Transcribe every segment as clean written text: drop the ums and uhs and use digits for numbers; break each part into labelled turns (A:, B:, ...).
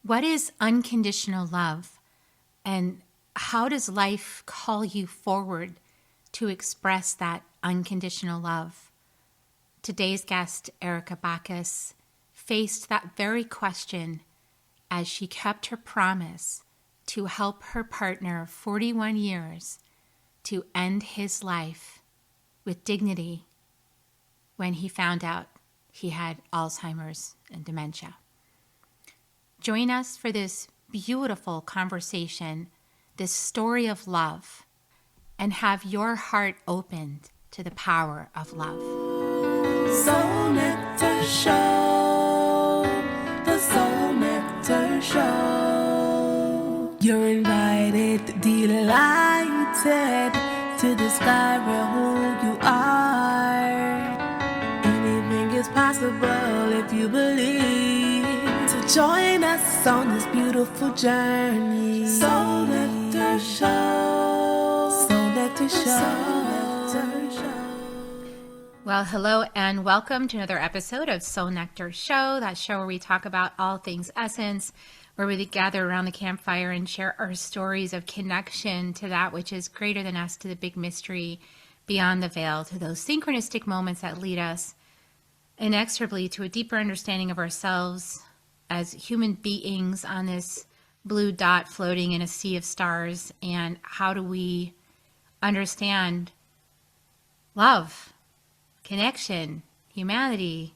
A: What is unconditional love? And how does life call you forward to express that unconditional love? Today's guest, Erica Baccus, faced that very question as she kept her promise to help her partner of 41 years to end his life with dignity when he found out he had Alzheimer's and dementia. Join us for this beautiful conversation, this story of love, and have your heart opened to the power of love.
B: Soul Nectar Show, the Soul Nectar Show. You're invited, delighted to discover who you are. Anything is possible if you believe. So join us on this beautiful journey. Soul Nectar Show, Soul Nectar Show, Soul Nectar Show.
A: Well, hello and welcome to another episode of Soul Nectar Show, that show where we talk about all things essence, where we gather around the campfire and share our stories of connection to that which is greater than us, to the big mystery beyond the veil, to those synchronistic moments that lead us inexorably to a deeper understanding of ourselves as human beings on this blue dot floating in a sea of stars. And how do we understand love, connection, humanity,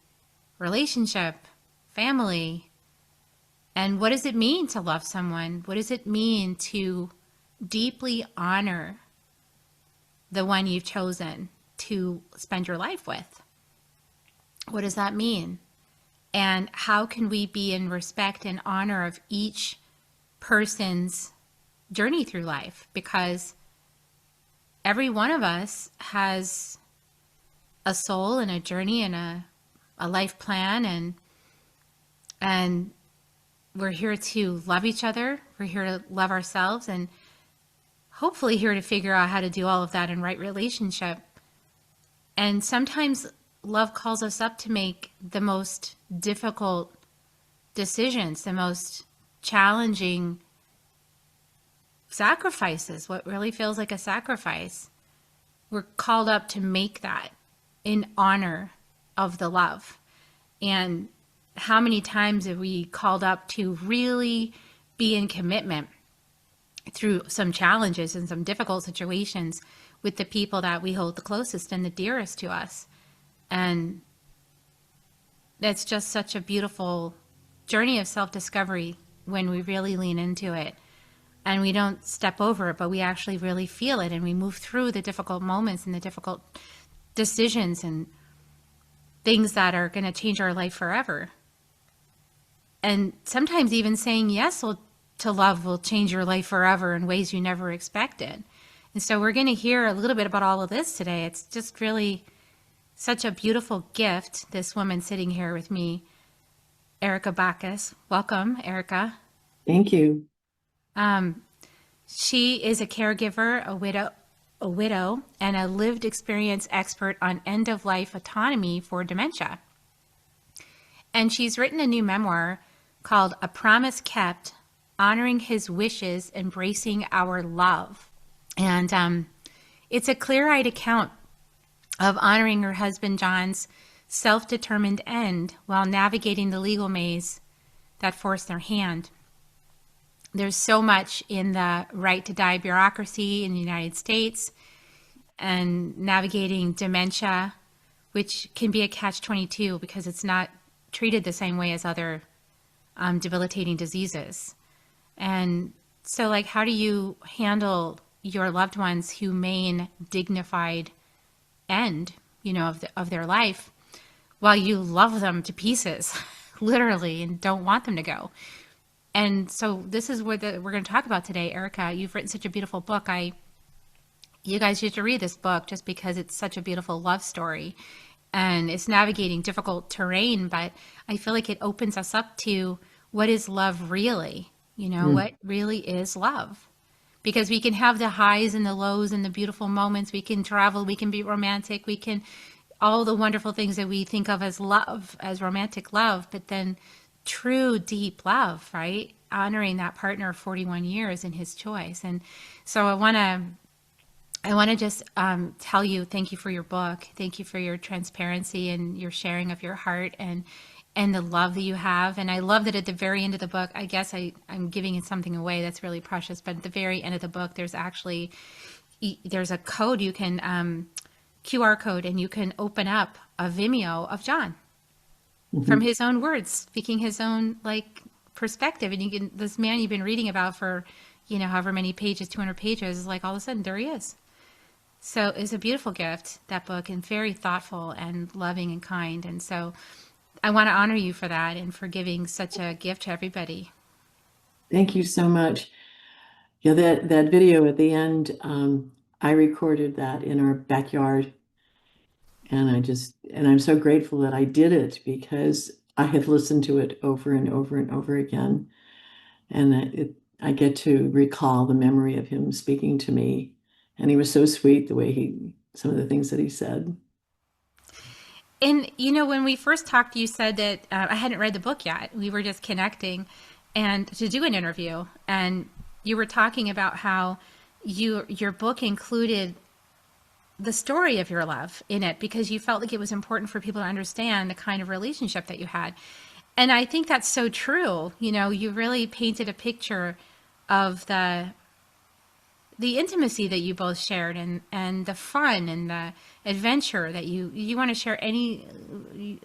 A: relationship, family, and what does it mean to love someone? What does it mean to deeply honor the one you've chosen to spend your life with? What does that mean? And how can we be in respect and honor of each person's journey through life? Because every one of us has a soul and a journey and a life plan, and we're here to love each other. We're here to love ourselves, and hopefully here to figure out how to do all of that in right relationship. And sometimes love calls us up to make the most difficult decisions, the most challenging sacrifices, what really feels like a sacrifice. We're called up to make that in honor of the love. And how many times have we called up to really be in commitment through some challenges and some difficult situations with the people that we hold the closest and the dearest to us? And it's just such a beautiful journey of self-discovery when we really lean into it. And we don't step over it, but we actually really feel it. And we move through the difficult moments and the difficult decisions and things that are going to change our life forever. And sometimes even saying yes to love will change your life forever in ways you never expected. And so we're going to hear a little bit about all of this today. It's just really such a beautiful gift, this woman sitting here with me, Erica Baccus. Welcome, Erica.
C: Thank you.
A: She is a caregiver, a widow, and a lived experience expert on end-of-life autonomy for dementia. And she's written a new memoir called A Promise Kept, Honoring His Wishes, Embracing Our Love. And it's a clear-eyed account of honoring her husband John's self-determined end while navigating the legal maze that forced their hand. There's so much in the right to die bureaucracy in the United States and navigating dementia, which can be a catch-22 because it's not treated the same way as other debilitating diseases. And so, like, how do you handle your loved one's humane, dignified end, of their life while you love them to pieces, literally, and don't want them to go? And so this is what we're going to talk about today. Erica, you've written such a beautiful book. You guys used to read this book just because it's such a beautiful love story and it's navigating difficult terrain, but I feel like it opens us up to what is love really, what really is love. Because we can have the highs and the lows and the beautiful moments. We can travel, we can be romantic, all the wonderful things that we think of as love, as romantic love. But then true, deep love, right? Honoring that partner of 41 years and his choice. And so I want to just tell you, thank you for your book. Thank you for your transparency and your sharing of your heart and the love that you have. And I love that at the very end of the book, I guess I'm giving it something away that's really precious, but at the very end of the book, there's a code you can, QR code, and you can open up a Vimeo of John from
C: Mhm.
A: his own words, speaking his own like perspective. And you can, this man you've been reading about for, however many pages, 200 pages, is like all of a sudden there he is. So it's a beautiful gift, that book, and very thoughtful and loving and kind. And so I want to honor you for that and for giving such a gift to everybody.
C: Thank you so much. Yeah, that video at the end, I recorded that in our backyard, and I'm so grateful that I did it because I have listened to it over and over and over again, and I get to recall the memory of him speaking to me, and he was so sweet the way some of the things that he said.
A: And, when we first talked, you said that I hadn't read the book yet. We were just connecting and to do an interview. And you were talking about how your book included the story of your love in it because you felt like it was important for people to understand the kind of relationship that you had. And I think that's so true. You really painted a picture of the intimacy that you both shared and the fun and the adventure that you want to share a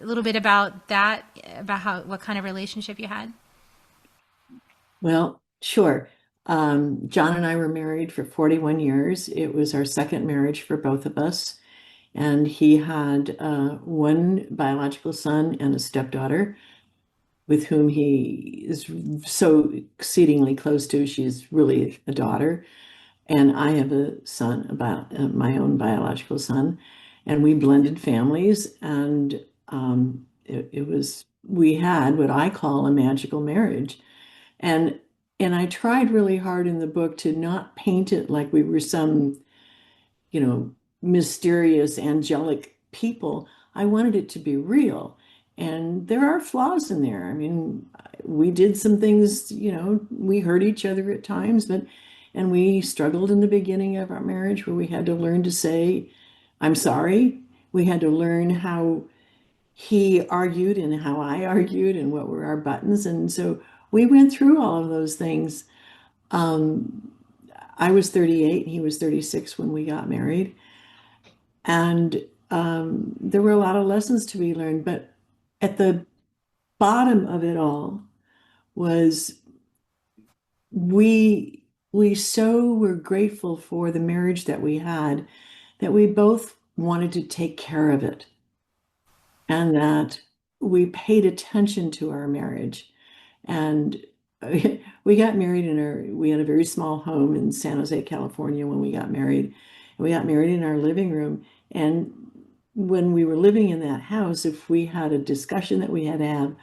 A: little bit about that, about what kind of relationship you had.
C: Well, sure. John and I were married for 41 years. It was our second marriage for both of us. And he had one biological son and a stepdaughter with whom he is so exceedingly close to. She's really a daughter. And I have a son, about my own biological son. And we blended families. And we had what I call a magical marriage. And I tried really hard in the book to not paint it like we were some, mysterious angelic people. I wanted it to be real. And there are flaws in there. I mean, we did some things, we hurt each other at times, and we struggled in the beginning of our marriage where we had to learn to say, I'm sorry. We had to learn how he argued and how I argued and what were our buttons. And so we went through all of those things. Um, I was 38, he was 36 when we got married. And there were a lot of lessons to be learned. But at the bottom of it all was we so were grateful for the marriage that we had that we both wanted to take care of it and that we paid attention to our marriage. And we got married we had a very small home in San Jose, California when we got married. And we got married in our living room. And when we were living in that house, if we had a discussion that we had to have,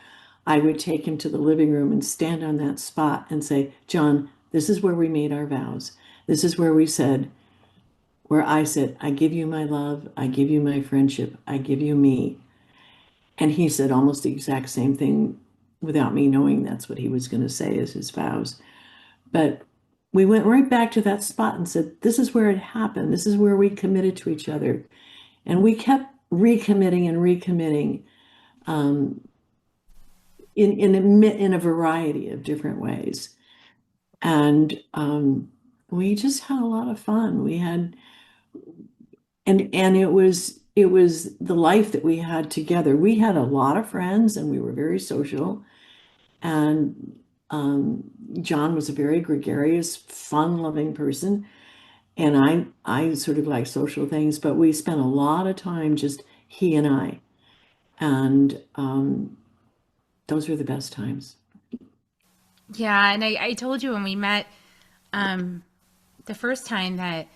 C: I would take him to the living room and stand on that spot and say, John, this is where we made our vows. This is where I said, I give you my love, I give you my friendship, I give you me. And he said almost the exact same thing without me knowing that's what he was going to say as his vows. But we went right back to that spot and said, this is where it happened. This is where we committed to each other. And we kept recommitting and recommitting um, in a variety of different ways. And we just had a lot of fun. And it was the life that we had together. We had a lot of friends and we were very social. And John was a very gregarious, fun-loving person. And I sort of like social things, but we spent a lot of time just he and I. And those were the best times.
A: Yeah, and I told you when we met the first time that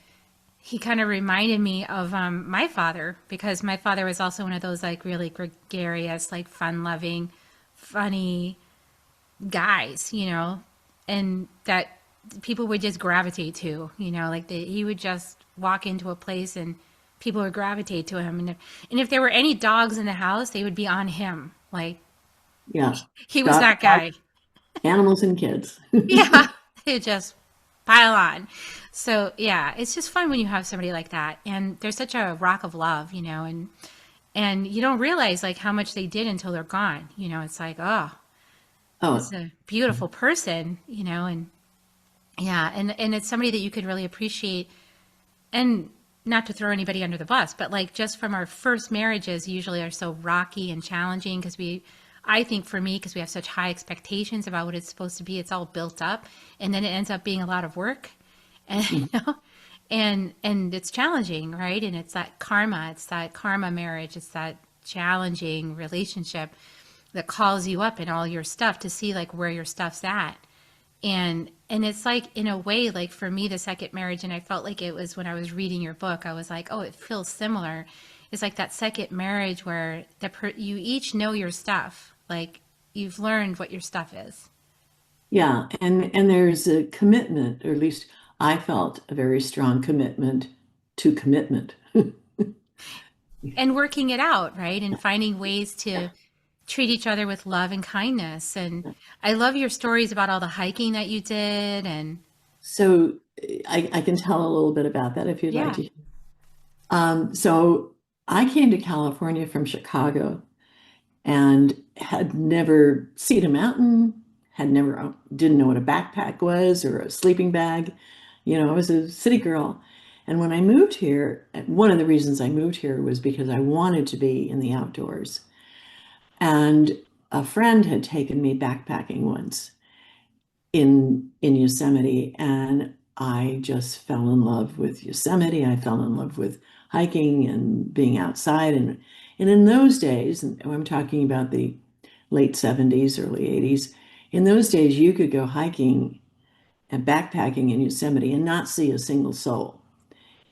A: he kind of reminded me of my father because my father was also one of those like really gregarious, like fun-loving, funny guys, and that people would just gravitate to, like he would just walk into a place and people would gravitate to him. And if there were any dogs in the house, they would be on him, like
C: Yeah.
A: He was
C: Dog,
A: that guy.
C: animals and kids.
A: Yeah, it just pile on. So yeah, it's just fun when you have somebody like that, and there's such a rock of love, and you don't realize like how much they did until they're gone. It's like, oh, it's
C: Oh,
A: a beautiful person, and yeah, and it's somebody that you could really appreciate, and not to throw anybody under the bus, but like just from our first marriages usually are so rocky and challenging because I think for me, because we have such high expectations about what it's supposed to be, it's all built up, and then it ends up being a lot of work, and
C: mm,
A: and it's challenging, right? And it's that karma marriage, it's that challenging relationship that calls you up in all your stuff to see like where your stuff's at. And it's like in a way, like for me, the second marriage, and I felt like it was when I was reading your book, I was like, oh, it feels similar. It's like that second marriage where you each know your stuff, like you've learned what your stuff is.
C: yeah. And there's a commitment, or at least I felt a very strong commitment to commitment.
A: And working it out, right? And finding ways to treat each other with love and kindness. And I love your stories about all the hiking that you did. And
C: So I can tell a little bit about that if you'd like
A: yeah.
C: to. So I came to California from Chicago and had never seen a mountain, had never, didn't know what a backpack was or a sleeping bag. I was a city girl. And when I moved here, one of the reasons I moved here was because I wanted to be in the outdoors. And a friend had taken me backpacking once in Yosemite, and I just fell in love with Yosemite. I fell in love with hiking and being outside. And in those days, and I'm talking about the late 70s, early 80s, in those days you could go hiking and backpacking in Yosemite and not see a single soul.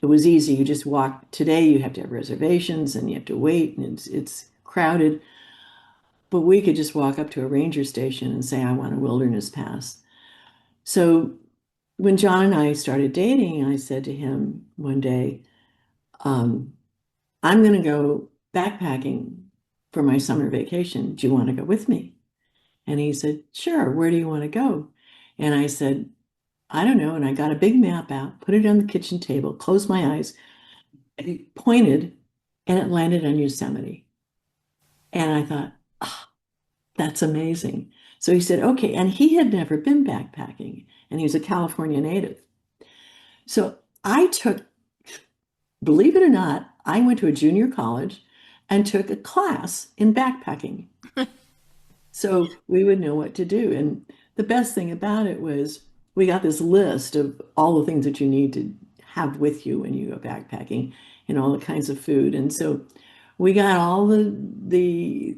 C: It was easy. You just walk. Today you have to have reservations and you have to wait and it's crowded. But we could just walk up to a ranger station and say, I want a wilderness pass. So when John and I started dating, I said to him one day, um, I'm going to go backpacking for my summer vacation. Do you want to go with me? And he said, sure. Where do you want to go? And I said, I don't know. And I got a big map out, put it on the kitchen table, closed my eyes, and he pointed, and it landed on Yosemite. And I thought, oh, that's amazing. So he said, okay. And he had never been backpacking, and he was a California native. So I took, believe it or not, I went to a junior college and took a class in backpacking. So we would know what to do. And the best thing about it was we got this list of all the things that you need to have with you when you go backpacking and all the kinds of food. And so we got all the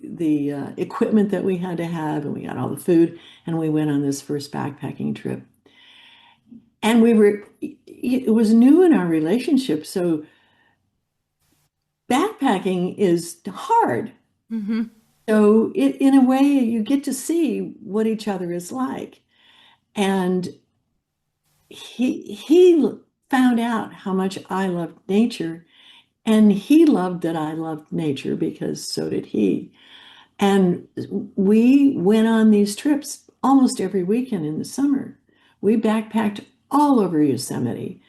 C: equipment that we had to have, and we got all the food, and we went on this first backpacking trip. And it was new in our relationship. So backpacking is hard.
A: Hmm.
C: So in a way, you get to see what each other is like. And he found out how much I loved nature, and he loved that I loved nature because so did he. And we went on these trips almost every weekend in the summer. We backpacked all over Yosemite.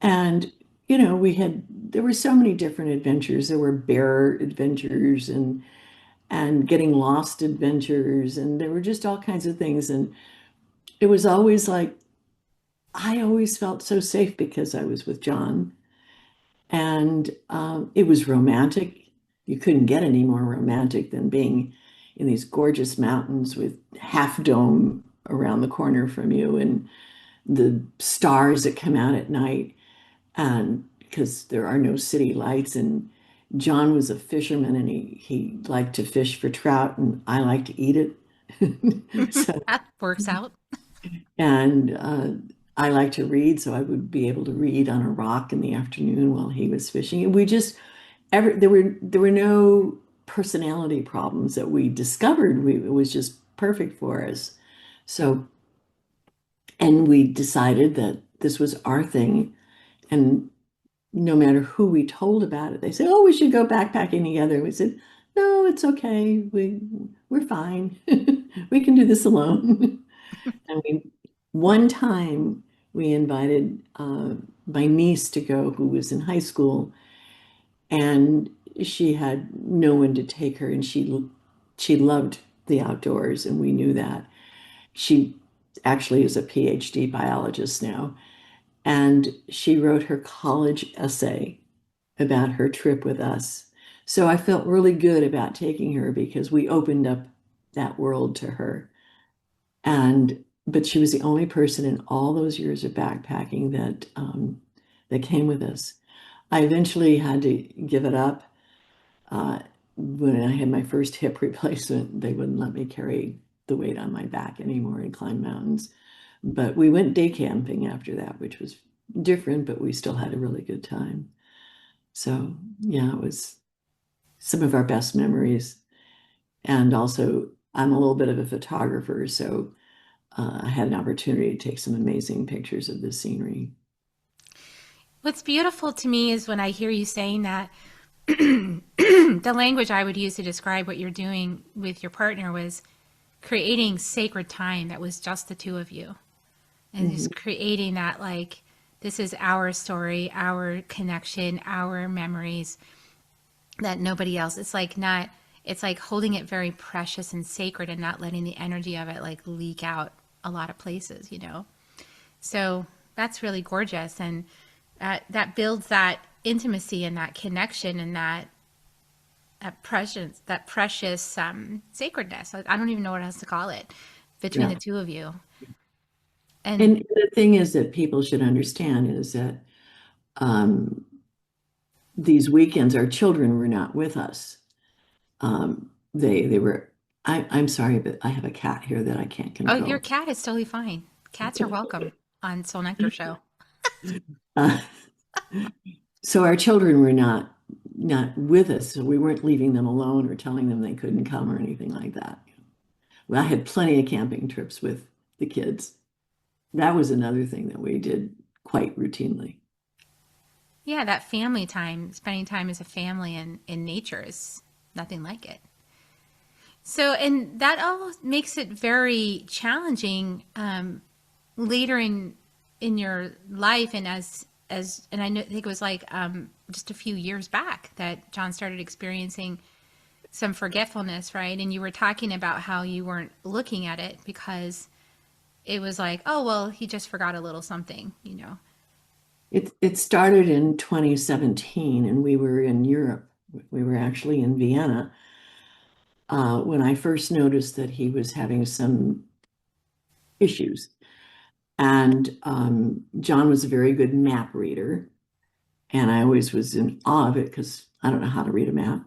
C: And, there were so many different adventures. There were bear adventures and getting lost adventures, and there were just all kinds of things. And it was always like, I always felt so safe because I was with John. And it was romantic. You couldn't get any more romantic than being in these gorgeous mountains with Half Dome around the corner from you and the stars that come out at night. And because there are no city lights, and John was a fisherman, and he liked to fish for trout, and I like to eat it. So,
A: That works out.
C: and I like to read, so I would be able to read on a rock in the afternoon while he was fishing. And we just there were no personality problems that we discovered. It was just perfect for us. So, and we decided that this was our thing. And no matter who we told about it, they said, "Oh, we should go backpacking together." We said, no, it's okay. We're fine. We can do this alone. And one time we invited my niece to go, who was in high school, and she had no one to take her, and she loved the outdoors, and we knew that. She actually is a PhD biologist now, and she wrote her college essay about her trip with us. So I felt really good about taking her because we opened up that world to her. But she was the only person in all those years of backpacking that came with us. I eventually had to give it up. Uh, when I had my first hip replacement, they wouldn't let me carry the weight on my back anymore and climb mountains. But we went day camping after that, which was different, but we still had a really good time. So, yeah, it was some of our best memories. And also, I'm a little bit of a photographer, so I had an opportunity to take some amazing pictures of the scenery.
A: What's beautiful to me is when I hear you saying that the language I would use to describe what you're doing with your partner was creating sacred time that was just the two of you. And
C: Mhm.
A: just creating that, like, this is our story, our connection, our memories that nobody else. It's like not, it's like holding it very precious and sacred and not letting the energy of it like leak out a lot of places, you know? So that's really gorgeous. And that builds that intimacy and that connection and that precious sacredness. I don't even know what else to call it between the
C: Yeah.
A: two of you. And
C: And the thing is that people should understand is that um, these weekends, our children were not with us. They were. I'm sorry, but I have a cat here that I can't
A: oh, your
C: control.
A: cat is totally fine. Cats are welcome on Soul Nectar Show.
C: Uh, so our children were not with us, so we weren't leaving them alone or telling them they couldn't come or anything like that. Well, I had plenty of camping trips with the kids. That was another thing that we did quite routinely.
A: Yeah, that family time, spending time as a family in nature is nothing like it. So, and that all makes it very challenging later in your life, and and I think it was like just a few years back that John started experiencing some forgetfulness, right? And you were talking about how you weren't looking at it because it was like, oh well, he just forgot a little something, you know.
C: It started in 2017, and we were in Europe. We were actually in Vienna when I first noticed that he was having some issues. And John was a very good map reader, and I always was in awe of it because I don't know how to read a map.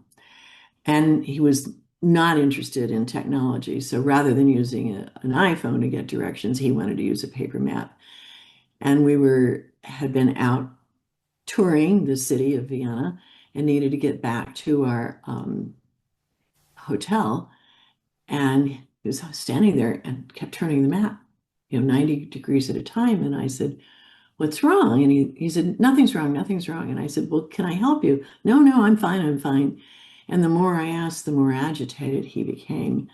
C: And he was not interested in technology. So rather than using an iPhone to get directions, he wanted to use a paper map. And had been out touring the city of Vienna and needed to get back to our hotel. And he was standing there and kept turning the map, 90 degrees at a time. And I said, "What's wrong?" And he said, "Nothing's wrong, nothing's wrong." And I said, "Well, can I help you?" "No, no, I'm fine, I'm fine." And the more I asked, the more agitated he became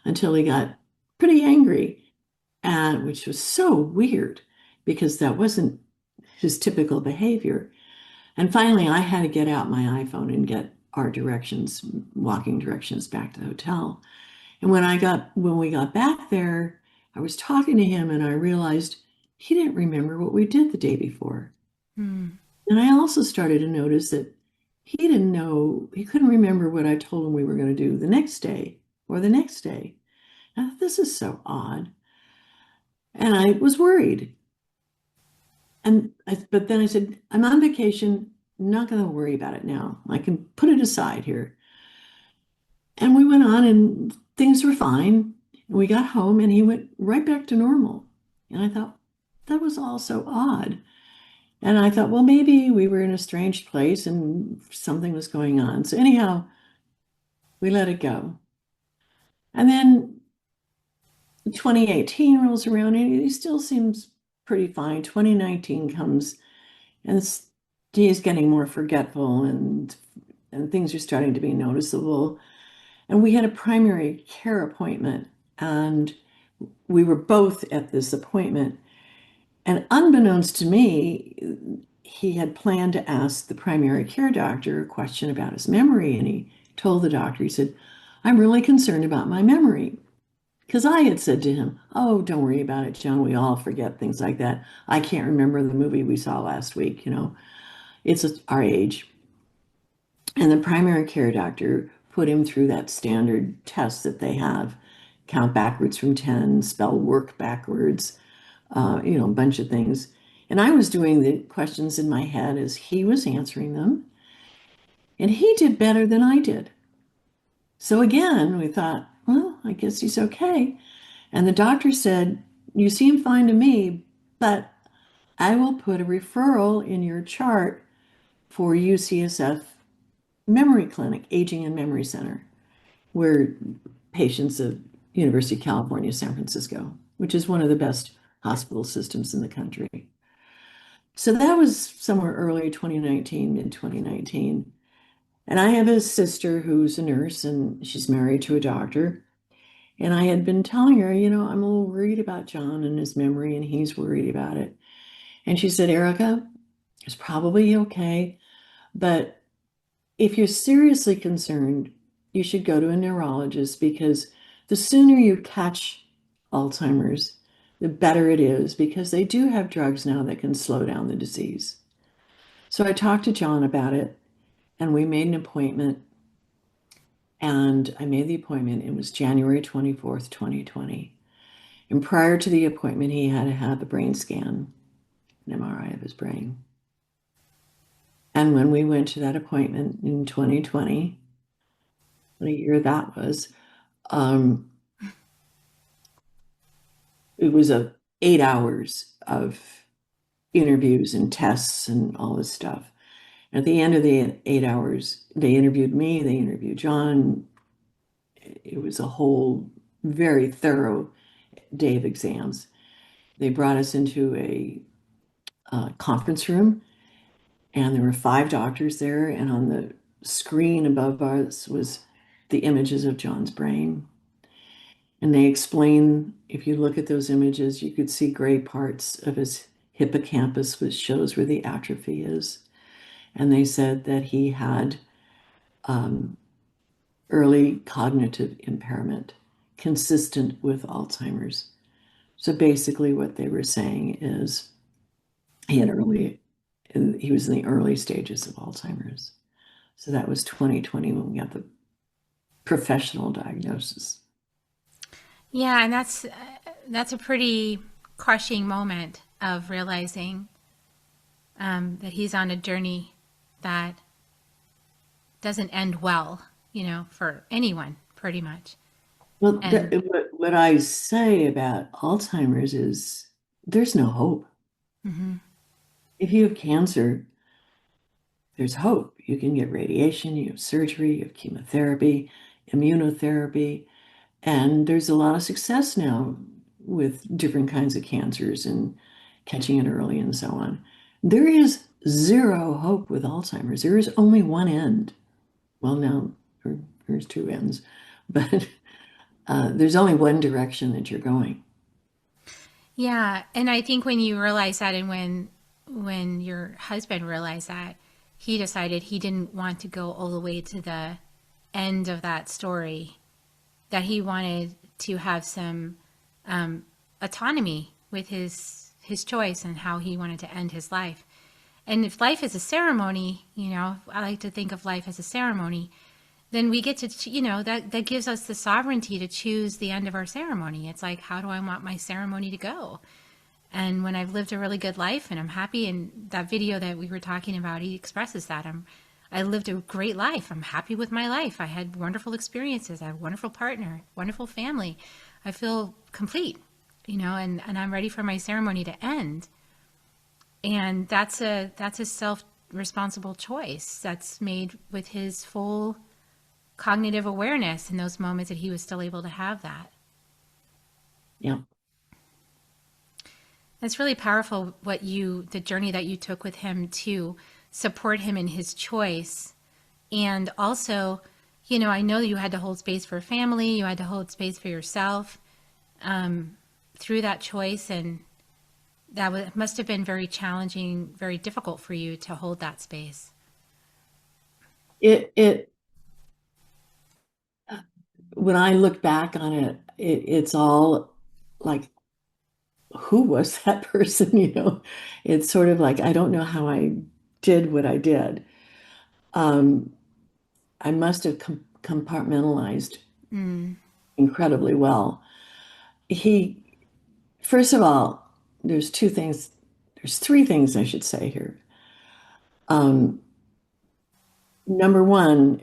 C: until he got pretty angry, and which was so weird because that wasn't his typical behavior. And finally, I had to get out my iPhone and get our directions, walking directions back to the hotel. And when we got back there, I was talking to him and I realized he didn't remember what we did the day before.
A: Hmm.
C: And I also started to notice that he couldn't remember what I told him we were going to do the next day or the next day. Now, this is so odd. And I was worried. But then I said, "I'm on vacation. I'm not going to worry about it now. I can put it aside here." And we went on and things were fine. We got home and he went right back to normal. And I thought, that was all so odd. And I thought, well, maybe we were in a strange place and something was going on. So, anyhow, we let it go. And then 2018 rolls around and he still seems pretty fine. 2019 comes and he is getting more forgetful and things are starting to be noticeable. And we had a primary care appointment, and we were both at this appointment. And unbeknownst to me, he had planned to ask the primary care doctor a question about his memory. And he told the doctor, he said, I'm really concerned about my memory. Because I had said to him, oh, don't worry about it, John. We all forget things like that. I can't remember the movie we saw last week. It's our age. And the primary care doctor put him through that standard test that they have, count backwards from 10, spell work backwards, a bunch of things. And I was doing the questions in my head as he was answering them. And he did better than I did. So again, we thought, well, I guess he's okay. And the doctor said, you seem fine to me, but I will put a referral in your chart for UCSF Memory Clinic, Aging and Memory Center, where patients of University of California, San Francisco, which is one of the best hospital systems in the country. So that was somewhere early 2019, mid 2019. And I have a sister who's a nurse and she's married to a doctor. And I had been telling her, I'm a little worried about John and his memory, and he's worried about it. And she said, Erica, it's probably okay, but if you're seriously concerned, you should go to a neurologist, because the sooner you catch Alzheimer's, the better it is, because they do have drugs now that can slow down the disease. So I talked to John about it, and we made an appointment. And I made the appointment. It was January 24th, 2020. And prior to the appointment, he had to have a brain scan, an MRI of his brain. And when we went to that appointment in 2020, what a year that was, it was 8 hours of interviews and tests and all this stuff. At the end of the 8 hours, they interviewed me, they interviewed John. It was a whole very thorough day of exams. They brought us into a conference room, and there were 5 doctors there, and on the screen above us was the images of John's brain. And they explained, if you look at those images, you could see gray parts of his hippocampus, which shows where the atrophy is. And they said that he had early cognitive impairment consistent with Alzheimer's. So basically what they were saying is he was in the early stages of Alzheimer's. So that was 2020 when we got the professional diagnosis.
A: Yeah, and that's a pretty crushing moment of realizing that he's on a journey that doesn't end well, for anyone, pretty much.
C: Well, what I say about Alzheimer's is there's no hope.
A: Mm-hmm.
C: If you have cancer, there's hope. You can get radiation, you have surgery, you have chemotherapy, immunotherapy, and there's a lot of success now with different kinds of cancers and catching it early and so on. There is zero hope with Alzheimer's. There is only one end. Well, now there's 2 ends, but there's only one direction that you're going.
A: Yeah, and I think when you realize that, and when your husband realized that, he decided he didn't want to go all the way to the end of that story, that he wanted to have some autonomy with his choice and how he wanted to end his life. And if life is a ceremony, I like to think of life as a ceremony, then we get to, that gives us the sovereignty to choose the end of our ceremony. It's like, how do I want my ceremony to go? And when I've lived a really good life and I'm happy, and that video that we were talking about, he expresses that. I lived a great life. I'm happy with my life. I had wonderful experiences. I have a wonderful partner, wonderful family. I feel complete, and I'm ready for my ceremony to end. And that's a self-responsible choice that's made with his full cognitive awareness in those moments that he was still able to have that.
C: Yeah.
A: It's really powerful the journey that you took with him to support him in his choice. And also, I know you had to hold space for family, you had to hold space for yourself through that choice, and must have been very challenging, very difficult for you to hold that space.
C: It when I look back on it, it's all like, who was that person? It's sort of like, I don't know how I did what I did. Um, I must have compartmentalized
A: Mm.
C: incredibly well. He, first of all, there's two things, there's three things I should say here. Um, Number one,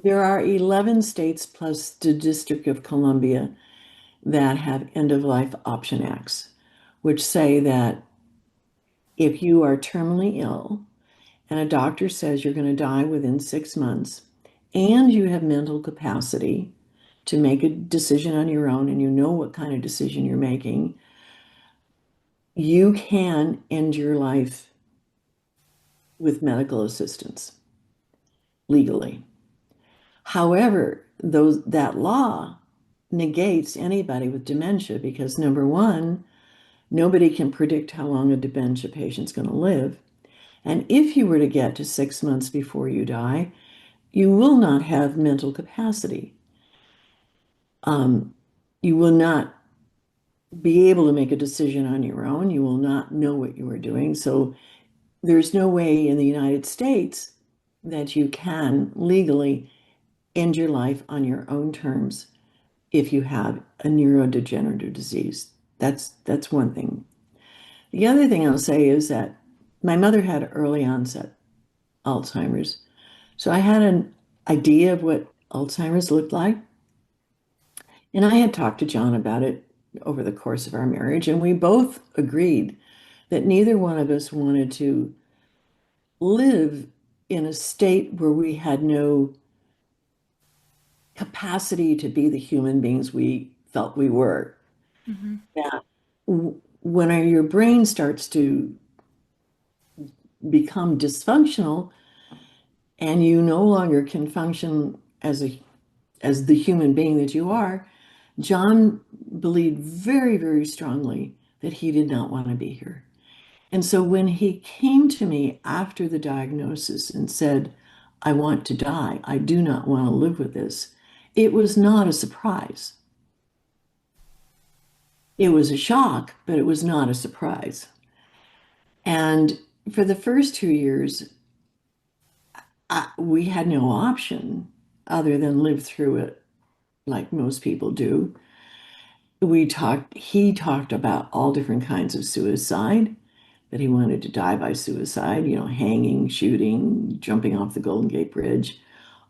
C: there are 11 states plus the District of Columbia that have end of life option acts, which say that if you are terminally ill and a doctor says you're going to die within 6 months and you have mental capacity to make a decision on your own and you know what kind of decision you're making, you can end your life with medical assistance legally. However, that law negates anybody with dementia because number one, nobody can predict how long a dementia patient's going to live. And if you were to get to 6 months before you die, you will not have mental capacity. You will not be able to make a decision on your own. You will not know what you are doing. So there's no way in the United States that you can legally end your life on your own terms if you have a neurodegenerative disease. That's one thing. The other thing I'll say is that my mother had early onset Alzheimer's. So I had an idea of what Alzheimer's looked like. And I had talked to John about it over the course of our marriage, and we both agreed that neither one of us wanted to live in a state where we had no capacity to be the human beings we felt we were.
A: Mm-hmm.
C: That when your brain starts to become dysfunctional and you no longer can function as the human being that you are, John believed very, very strongly that he did not want to be here. And so when he came to me after the diagnosis and said, I want to die, I do not want to live with this, it was not a surprise. It was a shock, but it was not a surprise. And for the first 2 years, we had no option other than live through it like most people do. He talked about all different kinds of suicide, that he wanted to die by suicide, hanging, shooting, jumping off the Golden Gate Bridge,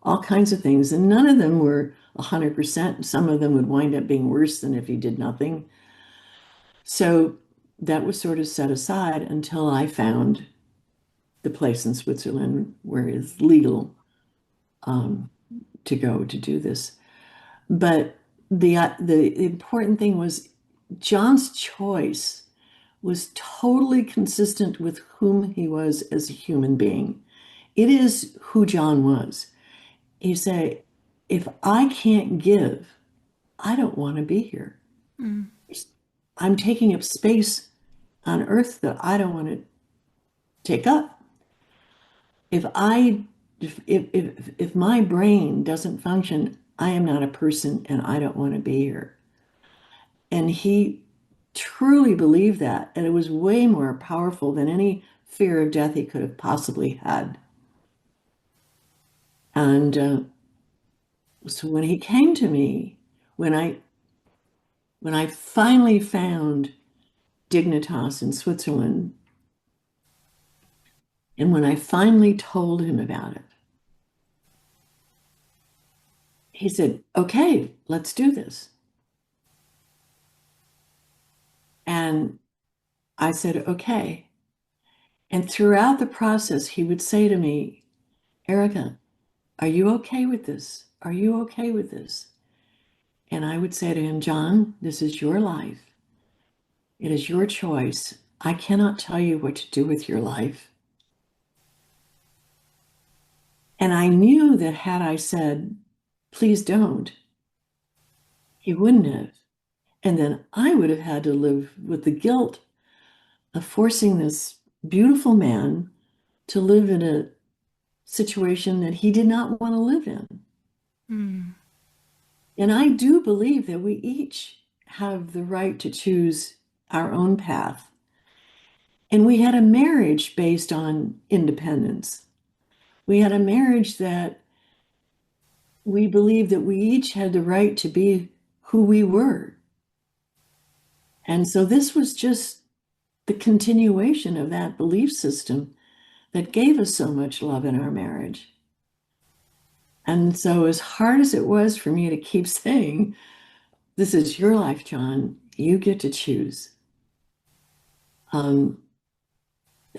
C: all kinds of things. And none of them were 100%. Some of them would wind up being worse than if he did nothing. So that was sort of set aside until I found the place in Switzerland where it's legal to go to do this. But the important thing was John's choice was totally consistent with whom he was as a human being. It is who John was. He said, if I can't give, I don't want to be here.
A: Mm.
C: I'm taking up space on earth that I don't want to take up. If my brain doesn't function, I am not a person and I don't want to be here. And he truly believed that. And it was way more powerful than any fear of death he could have possibly had. And so when he came to me, when I finally found Dignitas in Switzerland, and when I finally told him about it, he said, okay, let's do this. And I said, okay. And throughout the process, he would say to me, Erica, are you okay with this? Are you okay with this? And I would say to him, John, this is your life. It is your choice. I cannot tell you what to do with your life. And I knew that had I said, please don't, he wouldn't have. And then I would have had to live with the guilt of forcing this beautiful man to live in a situation that he did not want to live in.
A: Mm.
C: And I do believe that we each have the right to choose our own path. And we had a marriage based on independence. We had a marriage that we believed that we each had the right to be who we were. And so this was just the continuation of that belief system that gave us so much love in our marriage. And so, as hard as it was for me to keep saying, this is your life, John, you get to choose. Um,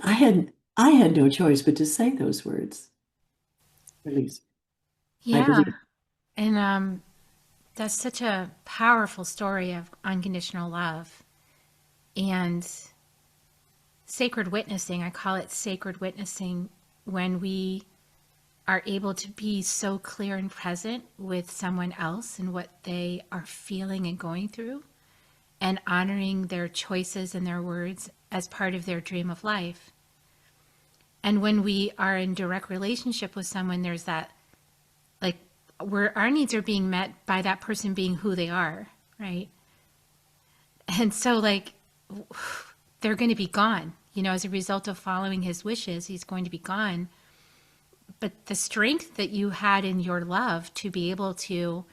C: I had no choice but to say those words. At least I
A: Yeah.
C: believe.
A: And that's such a powerful story of unconditional love and sacred witnessing. I call it sacred witnessing when we are able to be so clear and present with someone else and what they are feeling and going through, and honoring their choices and their words as part of their dream of life. And when we are in direct relationship with someone, there's that, like, where our needs are being met by that person being who they are, right? And so, like, they're going to be gone, as a result of following his wishes, he's going to be gone. But the strength that you had in your love to be able to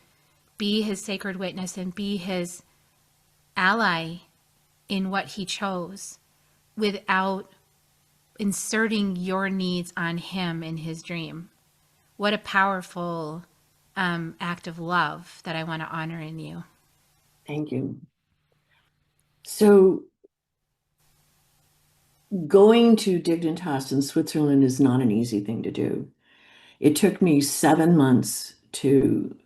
A: be his sacred witness and be his ally in what he chose without inserting your needs on him in his dream. What a powerful act of love that I want to honor in you.
C: Thank you. So, going to Dignitas in Switzerland is not an easy thing to do. It took me 7 months to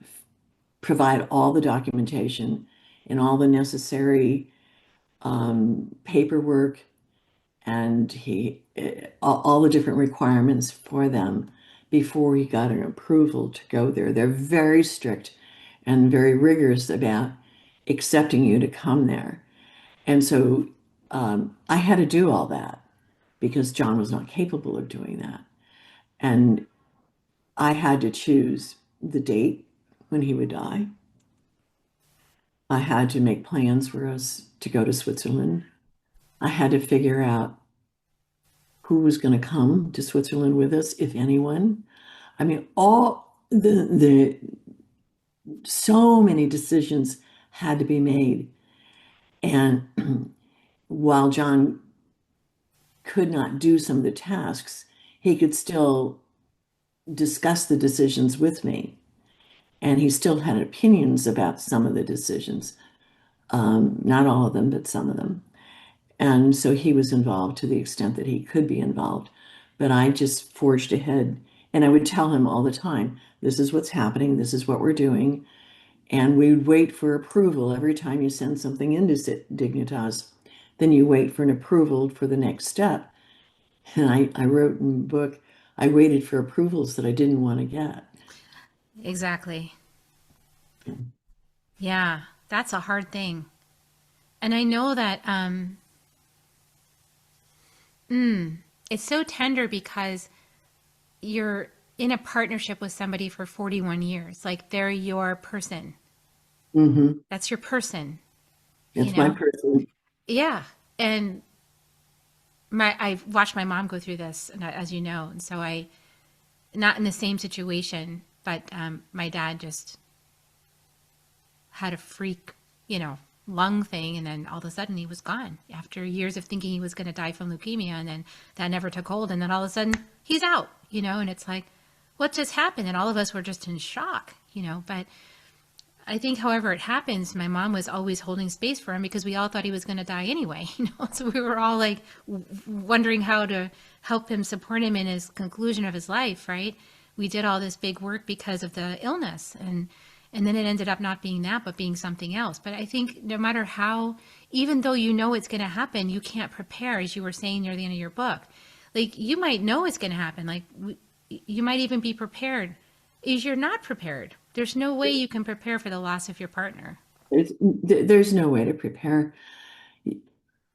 C: provide all the documentation and all the necessary paperwork and all the different requirements for them before he got an approval to go there. They're very strict and very rigorous about accepting you to come there. And so I had to do all that because John was not capable of doing that. And I had to choose the date when he would die. I had to make plans for us to go to Switzerland. I had to figure out who was going to come to Switzerland with us, if anyone. I mean, all the so many decisions had to be made. And while John could not do some of the tasks, he could still discuss the decisions with me. And he still had opinions about some of the decisions. Not all of them, but some of them. And so he was involved to the extent that he could be involved. But I just forged ahead. And I would tell him all the time, this is what's happening, this is what we're doing. And we would wait for approval every time you send something into Dignitas. Then you wait for an approval for the next step. And I wrote in the book, I waited for approvals that I didn't want to get.
A: Exactly. Yeah, that's a hard thing. And I know that it's so tender because you're in a partnership with somebody for 41 years. Like, they're your person.
C: Mm-hmm.
A: That's your person.
C: That's my person.
A: Yeah. And I've watched my mom go through this, as you know. And so not in the same situation, but my dad just had a freak, lung thing. And then all of a sudden he was gone after years of thinking he was going to die from leukemia. And then that never took hold. And then all of a sudden he's out, and it's like, what just happened? And all of us were just in shock, but I think however it happens, my mom was always holding space for him because we all thought he was going to die anyway, so we were all like wondering how to help him, support him in his conclusion of his life, right? We did all this big work because of the illness, and then it ended up not being that, but being something else. But I think no matter how, even though it's going to happen, you can't prepare, as you were saying near the end of your book. Like, you might know it's going to happen. Like, You might even be prepared. Is you're not prepared. There's no way you can prepare for the loss of your partner.
C: There's no way to prepare.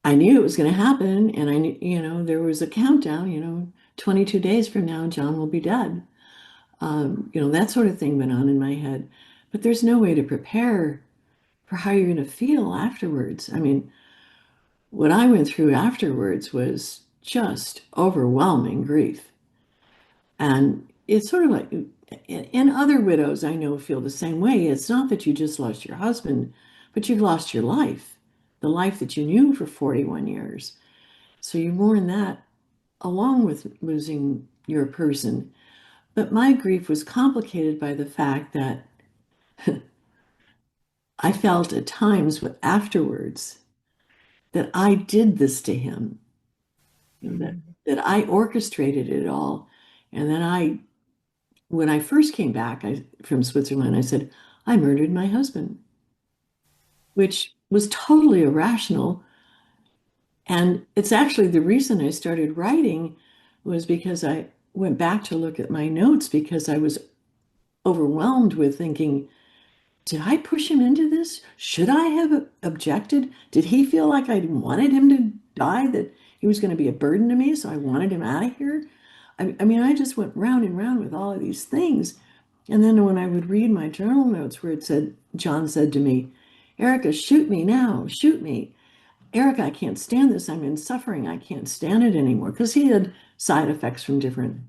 C: I knew it was going to happen, and I knew, there was a countdown, 22 days from now, John will be dead. That sort of thing went on in my head. But there's no way to prepare for how you're going to feel afterwards. I mean, what I went through afterwards was just overwhelming grief. And it's sort of like, and other widows I know feel the same way. It's not that you just lost your husband, but you've lost your life, the life that you knew for 41 years. So you mourn that along with losing your person. But my grief was complicated by the fact that I felt at times afterwards that I did this to him, that I orchestrated it all. And then when I first came back from Switzerland, I said, I murdered my husband, which was totally irrational. And it's actually the reason I started writing was because I went back to look at my notes because I was overwhelmed with thinking, did I push him into this? Should I have objected? Did he feel like I wanted him to die, that he was going to be a burden to me, so I wanted him out of here? I mean, I just went round and round with all of these things. And then when I would read my journal notes where it said, John said to me, Erica, shoot me now, shoot me. Erica, I can't stand this. I'm in suffering. I can't stand it anymore. Because he had side effects from different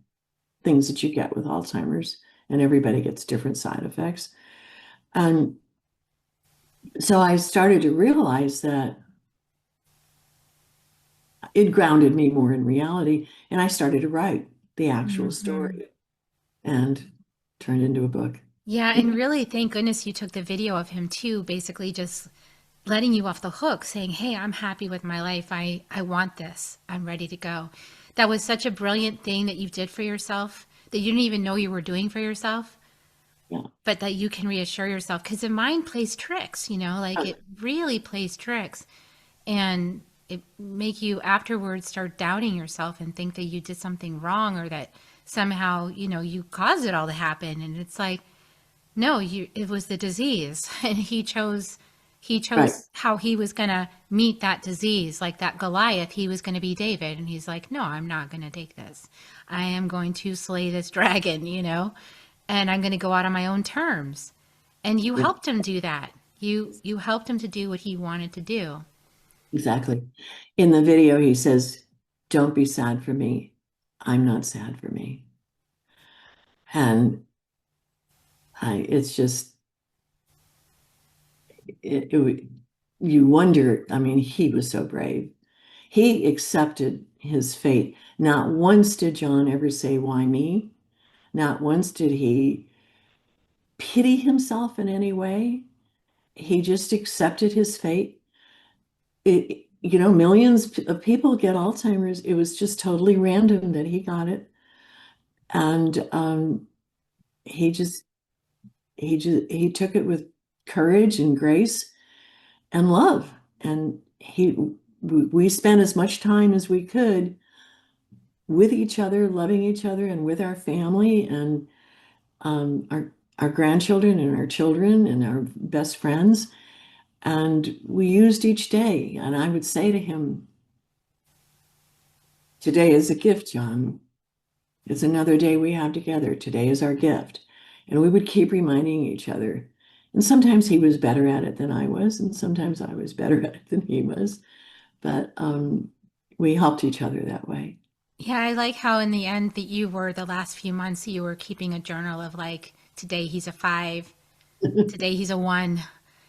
C: things that you get with Alzheimer's, and everybody gets different side effects. And so I started to realize that it grounded me more in reality. And I started to write the actual story and turned into a book.
A: Yeah, and really, thank goodness you took the video of him too, basically just letting you off the hook, saying, hey, I'm happy with my life. I want this. I'm ready to go. That was such a brilliant thing that you did for yourself that you didn't even know you were doing for yourself,
C: Yeah.
A: but that you can reassure yourself because the mind plays tricks, like it really plays tricks. And it make you afterwards start doubting yourself and think that you did something wrong or that somehow, you caused it all to happen. And it's like, no, it was the disease. And
C: Right.
A: he chose how he was going to meet that disease. Like that Goliath, he was going to be David. And he's like, no, I'm not going to take this. I am going to slay this dragon, and I'm going to go out on my own terms. And you
C: Yeah,
A: helped him do that. You helped him to do what he wanted to do.
C: exactly. In the video, he says, don't be sad for me. I'm not sad for me. And it's just, it, you wonder, I mean, he was so brave. He accepted his fate. Not once did John ever say, why me? Not once did he pity himself in any way. He just accepted his fate. Millions of people get Alzheimer's. It was just totally random that he got it. And he just, he took it with courage and grace and love. And we spent as much time as we could with each other, loving each other, and with our family and our grandchildren and our children and our best friends. And we used each day. And I would say to him, today is a gift, John. It's another day we have together. Today is our gift. And we would keep reminding each other. And sometimes he was better at it than I was, and sometimes I was better at it than he was. But we helped each other that way.
A: Yeah, I like how in the end that you were the last few months you were keeping a journal of like today he's a 5, today he's a 1,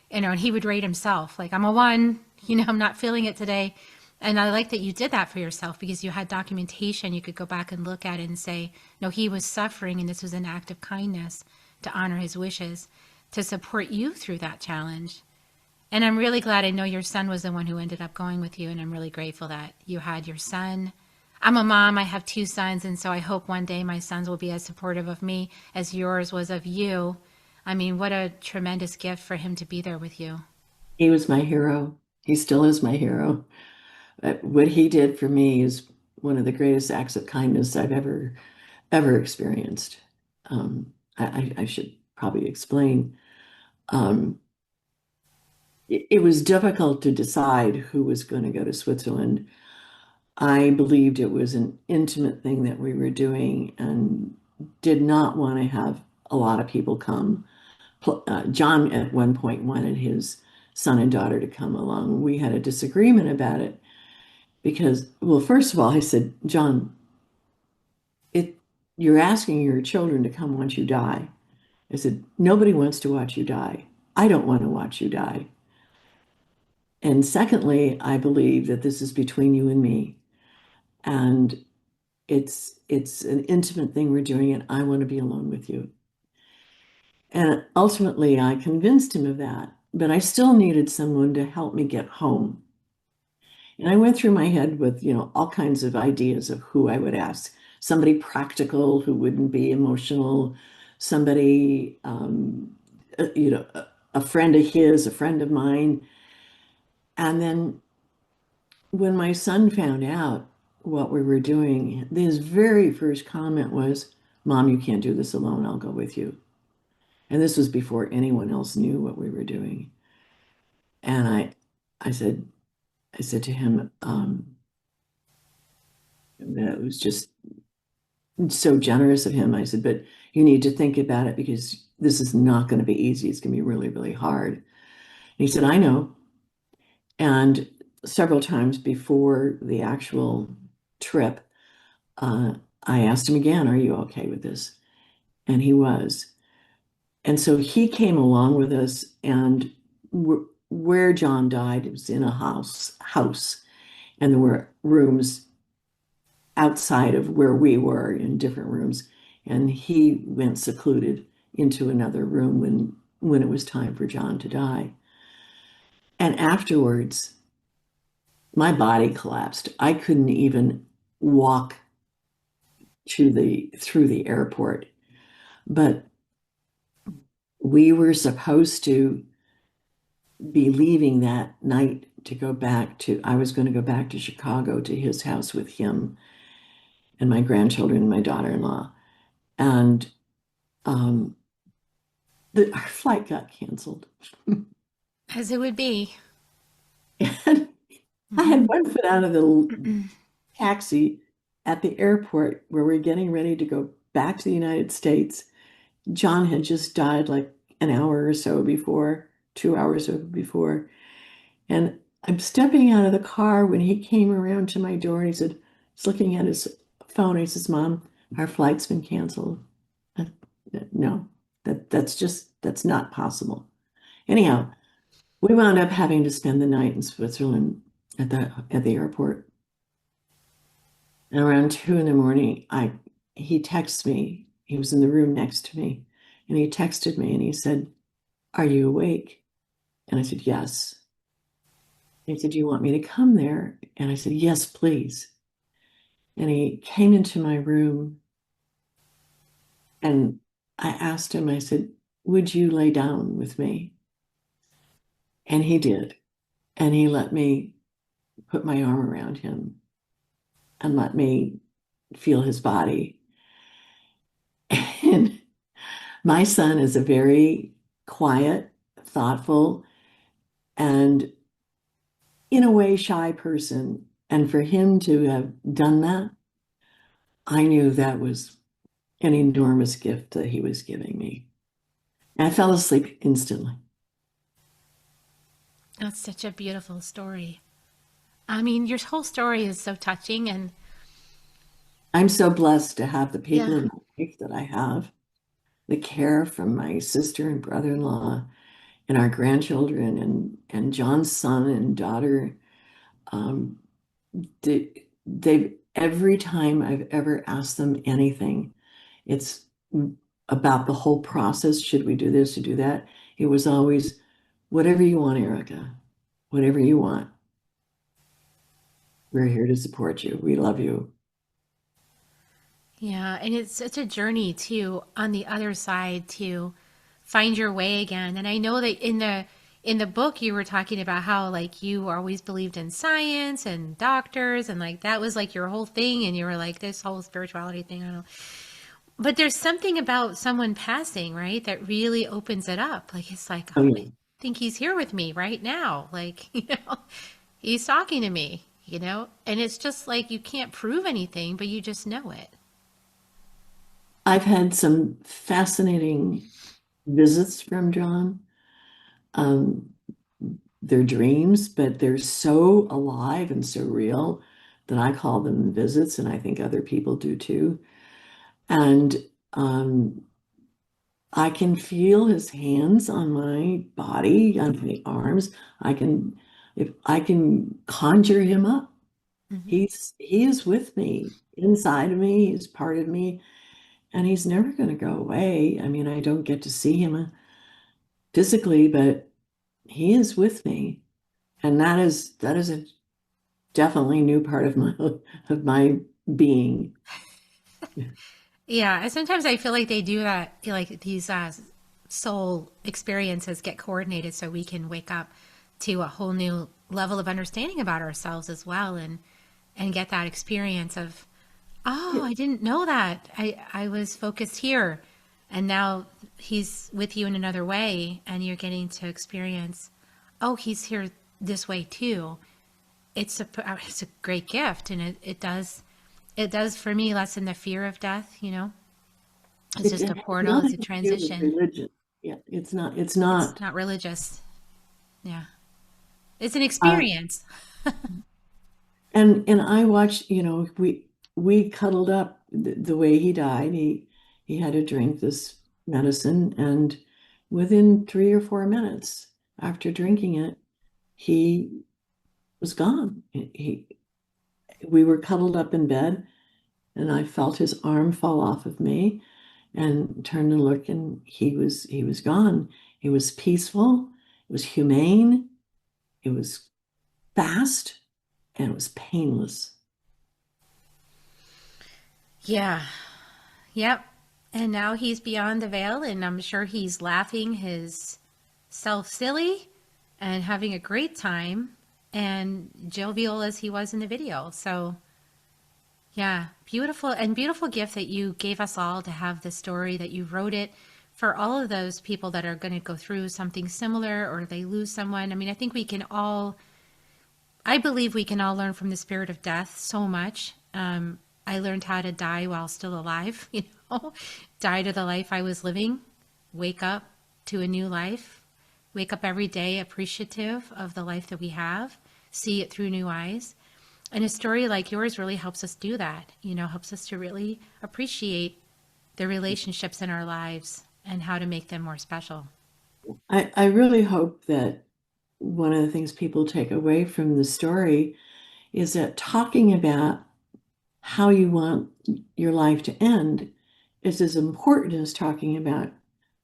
A: and he would rate himself like I'm a 1, I'm not feeling it today. And I like that you did that for yourself because you had documentation. You could go back and look at it and say, no, he was suffering and this was an act of kindness to honor his wishes, to support you through that challenge. And I'm really glad I know your son was the one who ended up going with you. And I'm really grateful that you had your son. I'm a mom. I have 2 sons. And so I hope one day my sons will be as supportive of me as yours was of you. I mean, what a tremendous gift for him to be there with you.
C: He was my hero. He still is my hero. What he did for me is one of the greatest acts of kindness I've ever ever experienced. I should probably explain. Um, it was difficult to decide who was going to go to Switzerland. I believed it was an intimate thing that we were doing and did not want to have a lot of people come. John at one point wanted his son and daughter to come along. We had a disagreement about it because, well, first of all, I said, John, it you're asking your children to come once you die. I said, nobody wants to watch you die. I don't want to watch you die. And secondly, I believe that this is between you and me. And it's an intimate thing we're doing, and I want to be alone with you. And ultimately, I convinced him of that, but I still needed someone to help me get home. And I went through my head with, all kinds of ideas of who I would ask. Somebody practical who wouldn't be emotional, somebody, a friend of his, a friend of mine. And then when my son found out what we were doing, his very first comment was, Mom, you can't do this alone. I'll go with you. And this was before anyone else knew what we were doing. And I said, I said to him, that was just so generous of him. I said, but you need to think about it because this is not going to be easy. It's going to be really, really hard. And he said, I know. And several times before the actual trip, I asked him again, are you okay with this? And he was. And so he came along with us, and where John died, it was in a house, and there were rooms outside of where we were in different rooms. And he went secluded into another room when it was time for John to die. And afterwards, my body collapsed. I couldn't even walk through the airport. But we were supposed to be leaving that night to go back to, I was going to go back to Chicago to his house with him and my grandchildren and my daughter-in-law. And our flight got canceled.
A: As it would be.
C: And I
A: Mhm.
C: had one foot out of the taxi at the airport where we're getting ready to go back to the United States. John had just died like an hour or so before, 2 hours before. And I'm stepping out of the car when he came around to my door and he said, he's looking at his phone. He says, Mom, our flight's been canceled. I, no, that's not possible. Anyhow, we wound up having to spend the night in Switzerland at the airport. And around 2 in the morning, he texts me. He was in the room next to me, and he texted me and he said, are you awake? And I said, yes. And he said, do you want me to come there? And I said, yes, please. And he came into my room and I asked him, I said, would you lay down with me? And he did. And he let me put my arm around him and let me feel his body. And my son is a very quiet, thoughtful, and in a way shy person. And for him to have done that, I knew that was an enormous gift that he was giving me. And I fell asleep instantly.
A: That's such a beautiful story. I mean, your whole story is so touching, and
C: I'm so blessed to have the people
A: yeah.
C: in my life that I have, the care from my sister and brother-in-law and our grandchildren and John's son and daughter. Um, they've every time I've ever asked them anything, it's about the whole process. Should we do this or do that? It was always, whatever you want, Erica, whatever you want. We're here to support you. We love you.
A: Yeah, and it's such a journey too on the other side to find your way again. And I know that in the book you were talking about how like you always believed in science and doctors and like that was like your whole thing and you were like this whole spirituality thing, I don't know. But there's something about someone passing, right, that really opens it up. Like it's like,
C: Oh,
A: oh,
C: yeah.
A: I think he's here with me right now. Like, he's talking to me, And it's just like you can't prove anything, but you just know it.
C: I've had some fascinating visits from John. Um, they're dreams, but they're so alive and so real that I call them visits, and I think other people do too. And um, I can feel his hands on my body, on my arms. I can, if I can conjure him up.
A: Hmm.
C: He is with me, inside of me. He's part of me, and he's never going to go away. I mean, I don't get to see him physically, but he is with me, and that is a definitely new part of my of my being.
A: Yeah, and sometimes I feel like they do that, like these soul experiences get coordinated so we can wake up to a whole new level of understanding about ourselves as well, and get that experience of, oh, I didn't know that. I was focused here, and now he's with you in another way, and you're getting to experience, oh, he's here this way too. It's a great gift, and it does for me lessen the fear of death. It's
C: It
A: just a
C: has
A: portal, it's
C: nothing
A: a
C: to do with
A: transition.
C: religion. Yeah, it's not. It's
A: It's
C: not.
A: not religious. Yeah. It's an
C: Uh,
A: experience.
C: and I watched. We cuddled up the way he died. He had to drink this medicine, and within 3 or 4 minutes after drinking it, he was gone. We were cuddled up in bed, and I felt his arm fall off of me, and turned and looked, and he was gone. It was peaceful. It was humane. It was fast, and it was painless.
A: Yeah. Yep. And now he's beyond the veil, and I'm sure he's laughing his self silly and having a great time and jovial as he was in the video. So, yeah, beautiful and beautiful gift that you gave us all to have the story that you wrote it for all of those people that are going to go through something similar or they lose someone. I mean, I think I believe we can all learn from the spirit of death so much. I learned how to die while still alive, die to the life I was living, wake up to a new life, wake up every day appreciative of the life that we have, see it through new eyes. And a story like yours really helps us do that, helps us to really appreciate the relationships in our lives and how to make them more special.
C: I really hope that one of the things people take away from the story is that talking about how you want your life to end is as important as talking about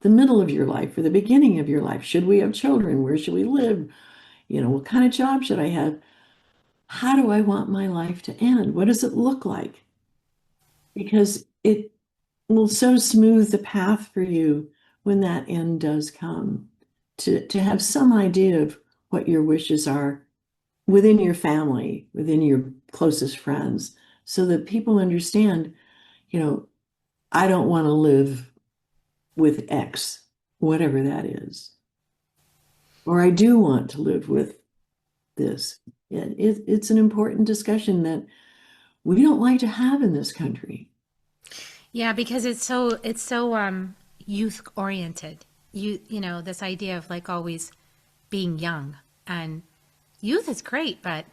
C: the middle of your life or the beginning of your life. Should we have children? Where should we live? What kind of job should I have? How do I want my life to end? What does it look like? Because it will so smooth the path for you when that end does come to have some idea of what your wishes are within your family, within your closest friends, so that people understand, you know, I don't want to live with X, whatever that is, or I do want to live with this. It's an important discussion that we don't like to have in this country.
A: Yeah, because it's so youth oriented. This idea of like always being young, and youth is great, but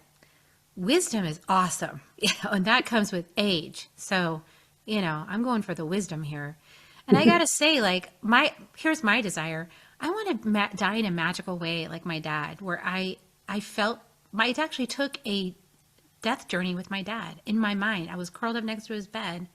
A: wisdom is awesome. And that comes with age. So, I'm going for the wisdom here. And I gotta say, like, here's my desire. I want to die in a magical way, like my dad, where I felt it actually took a death journey with my dad in my mind. I was curled up next to his bed,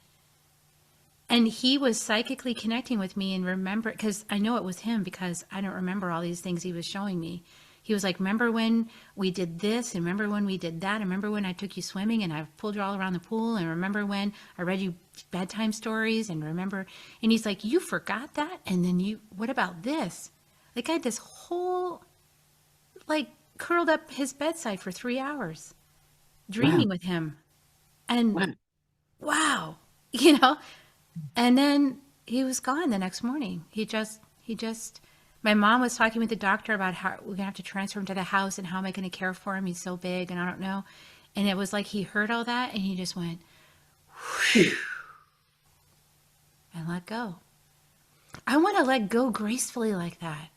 A: and he was psychically connecting with me and remember, because I know it was him because I don't remember all these things he was showing me. He was like, remember when we did this? And remember when we did that? And remember when I took you swimming and I pulled you all around the pool? And remember when I read you bedtime stories? And remember, and he's like, you forgot that? And then what about this? Like I had this whole, like curled up his bedside for 3 hours,
C: Wow.
A: dreaming with him. And
C: Wow.
A: wow, you know, And then he was gone the next morning. My mom was talking with the doctor about how we're going to have to transfer him to the house and how am I going to care for him? He's so big and I don't know. And it was like he heard all that and he just went and let go. I want to let go gracefully like that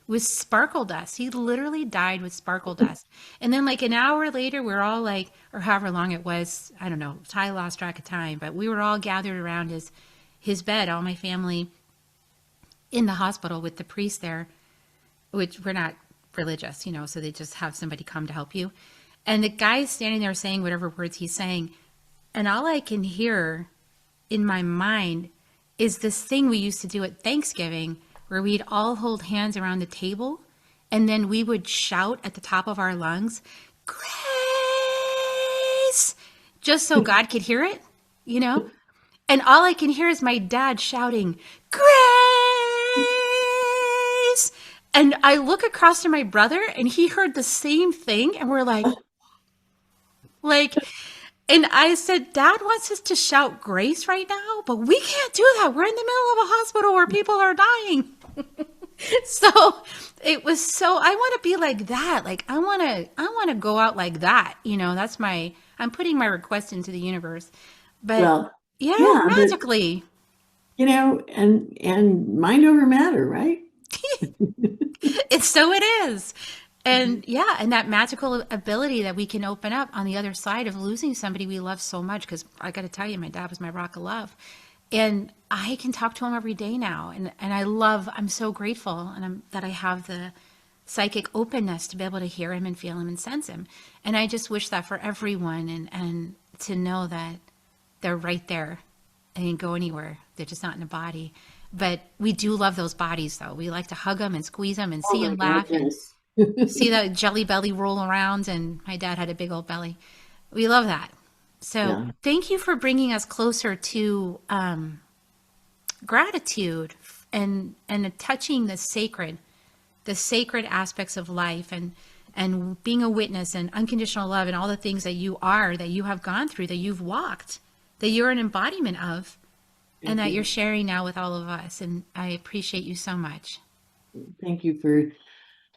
A: with sparkle dust. He literally died with sparkle dust. And then like an hour later, we're all like, or however long it was, I don't know, Ty lost track of time, but we were all gathered around his bed, all my family in the hospital with the priest there, which we're not religious, so they just have somebody come to help you. And the guy's standing there saying whatever words he's saying. And all I can hear in my mind is this thing we used to do at Thanksgiving where we'd all hold hands around the table and then we would shout at the top of our lungs, Grace, just so God could hear it, And all I can hear is my dad shouting, Grace! And I look across to my brother and he heard the same thing and we're like, and I said, Dad wants us to shout grace right now, but we can't do that. We're in the middle of a hospital where people are dying. So I want to be like that. Like, I want to go out like that. I'm putting my request into the universe, but magically,
C: and mind over matter, right?
A: So it is. And and that magical ability that we can open up on the other side of losing somebody we love so much. Because I got to tell you, my dad was my rock of love. And I can talk to him every day now. And I'm so grateful that I have the psychic openness to be able to hear him and feel him and sense him. And I just wish that for everyone and to know that they're right there. They didn't go anywhere. They're just not in a body. But we do love those bodies, though. We like to hug them and squeeze them and see them laugh.
C: Goodness.
A: See that jelly belly roll around, and my dad had a big old belly. We love that. So Thank you for bringing us closer to gratitude and touching the sacred aspects of life and being a witness and unconditional love and all the things that you have gone through, that you've walked, that you're an embodiment of, and that you're sharing now with all of us. And I appreciate you so much.
C: Thank you for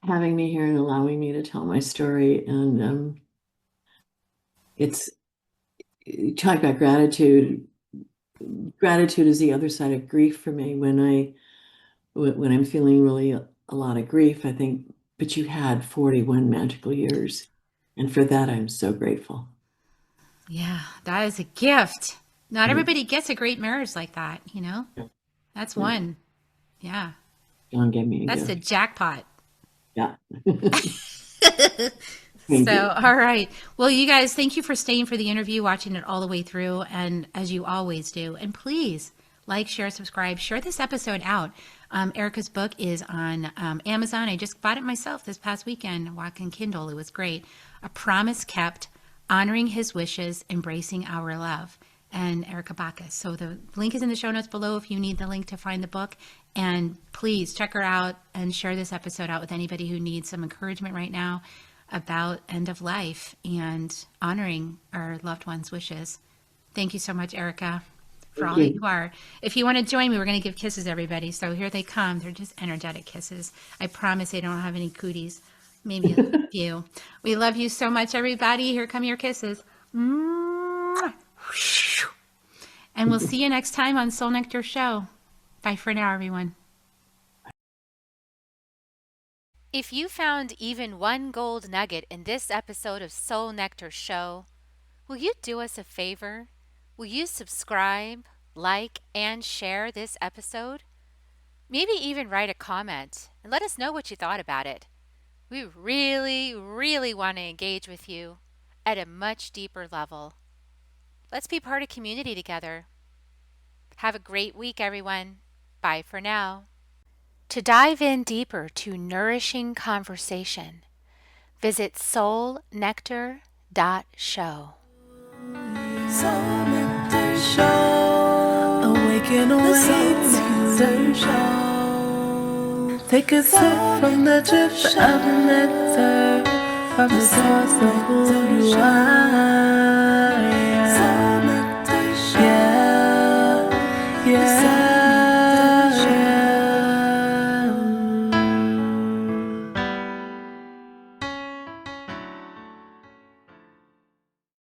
C: having me here and allowing me to tell my story. And you talk about gratitude. Gratitude is the other side of grief for me. When I'm feeling really a lot of grief, I think, but you had 41 magical years. And for that, I'm so grateful.
A: Yeah, that is a gift. Not everybody gets a great marriage like that, That's one. Yeah.
C: Don't give me a
A: That's
C: gift.
A: the jackpot.
C: Yeah.
A: All right. Well, you guys, thank you for staying for the interview, watching it all the way through, and as you always do. And please like, share, subscribe, share this episode out. Erica's book is on Amazon. I just bought it myself this past weekend, walking Kindle. It was great. A Promise Kept, Honoring His Wishes, Embracing Our Love. And Erica Baccus. So the link is in the show notes below if you need the link to find the book. And please check her out and share this episode out with anybody who needs some encouragement right now about end of life and honoring our loved ones' wishes. Thank you so much, Erica, for all that you are. If you want to join me, we're going to give kisses, everybody. So here they come. They're just energetic kisses. I promise they don't have any cooties. Maybe a few. We love you so much, everybody. Here come your kisses. Mwah. And we'll see you next time on Soul Nectar Show. Bye for now, everyone. If you found even one gold nugget in this episode of Soul Nectar Show, will you do us a favor? Will you subscribe, like, and share this episode? Maybe even write a comment and let us know what you thought about it. We really, really want to engage with you at a much deeper level. Let's be part of community together. Have a great week, everyone. Bye for now. To dive in deeper to nourishing conversation, visit soulnectar.show.
B: Soul Nectar Show. Awaken away to show. Take a sip from the drip of nectar, from the source of who you are.